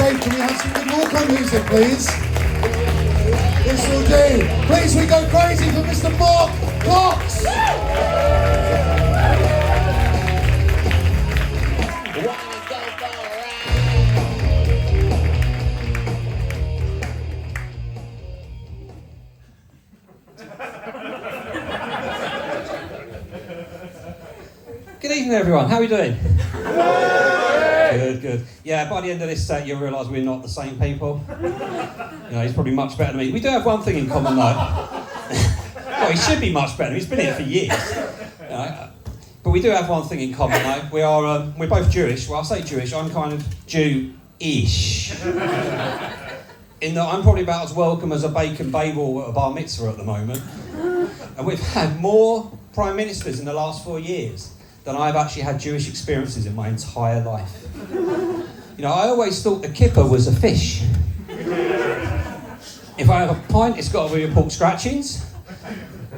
stage. Can we have some good walk-on music, please? This will do. Please, we go crazy for Mr. Mark Cox. Good evening, everyone. How are we doing? Good. Yeah, by the end of this set, you'll realise we're not the same people. He's probably much better than me. We do have one thing in common, though. Well, he should be much better. He's been here for years. But we do have one thing in common, though. We're both Jewish. Well, I say Jewish. I'm kind of Jew-ish. In that I'm probably about as welcome as a bacon Babel at a bar mitzvah at the moment. And we've had more prime ministers in the last 4 years than I've actually had Jewish experiences in my entire life. I always thought the kippah was a fish. If I have a pint, it's got to be with pork scratchings.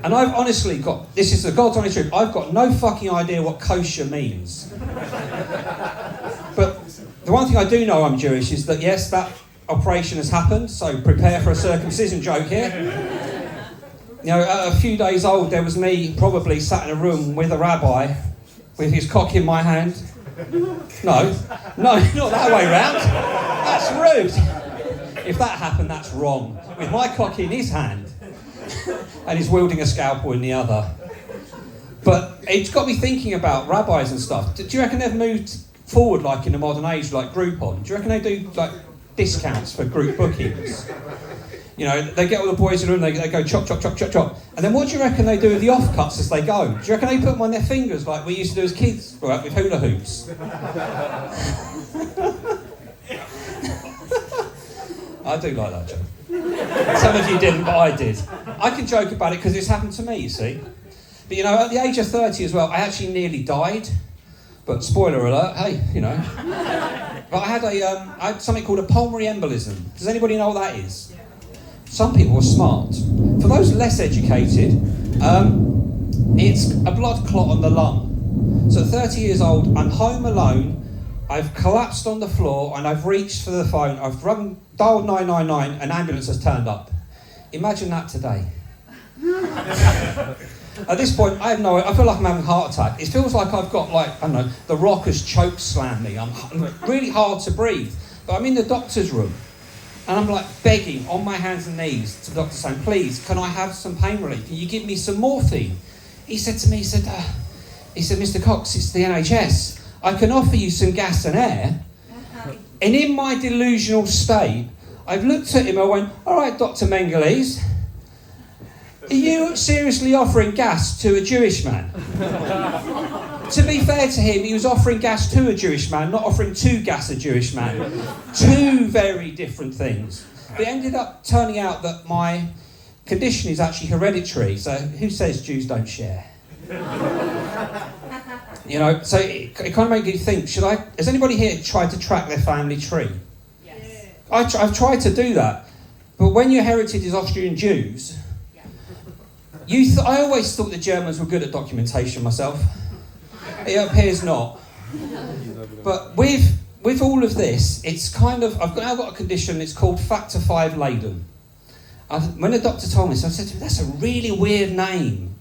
And I've honestly this is the God's honest truth, I've got no fucking idea what kosher means. But the one thing I do know I'm Jewish is that, yes, that operation has happened, so prepare for a circumcision joke here. At a few days old, there was me probably sat in a room with a rabbi with his cock in my hand. No, not that way round. That's rude. If that happened, that's wrong. With my cock in his hand and he's wielding a scalpel in the other. But it's got me thinking about rabbis and stuff. Do you reckon they've moved forward like in the modern age, like Groupon? Do you reckon they do like discounts for group bookings? They get all the boys in the room, they go chop, chop, chop, chop, chop. And then what do you reckon they do with the offcuts as they go? Do you reckon they put them on their fingers like we used to do as kids, right, with hula hoops? I do like that joke. Some of you didn't, but I did. I can joke about it because it's happened to me, you see. But at the age of 30 as well, I actually nearly died. But spoiler alert, hey, But I had something called a pulmonary embolism. Does anybody know what that is? Some people are smart. For those less educated, it's a blood clot on the lung. So at 30 years old, I'm home alone, I've collapsed on the floor and I've reached for the phone, I've dialed 999, an ambulance has turned up. Imagine that today. At this point, I feel like I'm having a heart attack. It feels like I've got the Rock has choke slammed me. I'm really hard to breathe. But I'm in the doctor's room. And I'm begging on my hands and knees to the doctor saying, please, can I have some pain relief? Can you give me some morphine? He said to me, Mr. Cox, it's the NHS. I can offer you some gas and air. And in my delusional state, I've looked at him and I went, all right, Dr. Mengeles, are you seriously offering gas to a Jewish man? To be fair to him, he was offering gas to a Jewish man, not offering to gas a Jewish man. Two very different things. But it ended up turning out that my condition is actually hereditary, so who says Jews don't share? So it kind of made you think, has anybody here tried to track their family tree? Yes. I've tried to do that, but when your heritage is Austrian Jews, I always thought the Germans were good at documentation myself. It appears not. But with all of this, it's kind of, I've now got a condition, it's called Factor V Leiden. When the doctor told me, so I said to him, that's a really weird name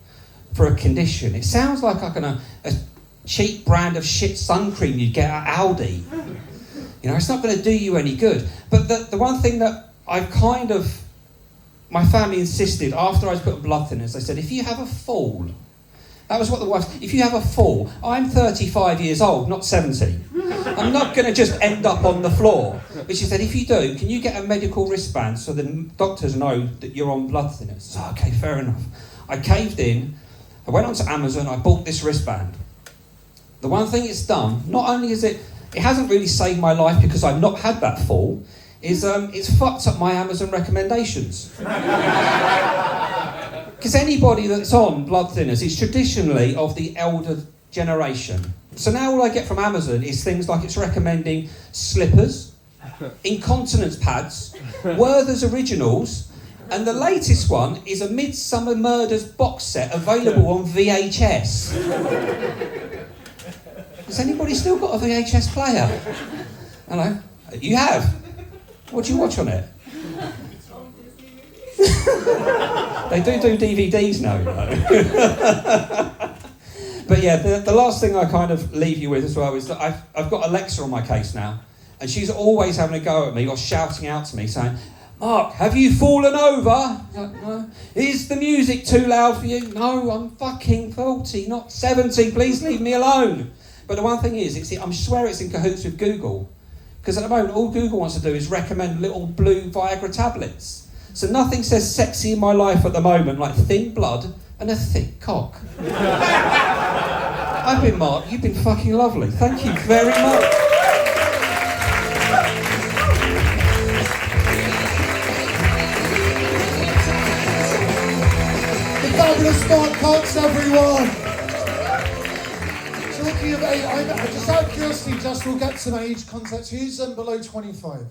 for a condition. It sounds like a cheap brand of shit sun cream you'd get at Aldi. It's not going to do you any good. But the one thing that my family insisted, after I was put on blood thinners, they said, if you have a fall, that was what the wife, if you have a fall, I'm 35 years old, not 70. I'm not going to just end up on the floor. But she said, if you do, can you get a medical wristband so the doctors know that you're on blood thinners? So, okay, fair enough. I caved in, I went onto Amazon, I bought this wristband. The one thing it's done, not only is it hasn't really saved my life because I've not had that fall, is it's fucked up my Amazon recommendations. Because anybody that's on blood thinners is traditionally of the elder generation. So now all I get from Amazon is things like it's recommending slippers, incontinence pads, Werther's Originals, and the latest one is a Midsummer Murders box set available on VHS. Has anybody still got a VHS player? Hello? You have? What do you watch on it? They do DVDs now, you know. But yeah, the last thing I kind of leave you with as well is that I've got Alexa on my case now, and she's always having a go at me or shouting out to me saying, Mark, have you fallen over? I'm like, no. Is the music too loud for you? No, I'm fucking 40, not 70. Please leave me alone. But the one thing is, I swear it's in cahoots with Google. Because at the moment, all Google wants to do is recommend little blue Viagra tablets. So nothing says sexy in my life at the moment like thin blood and a thick cock. I've been Mark, you've been fucking lovely. Thank you very much. The fabulous Mark Cox, everyone. Talking of age, just out of curiosity, just we'll get some age context. Who's below 25?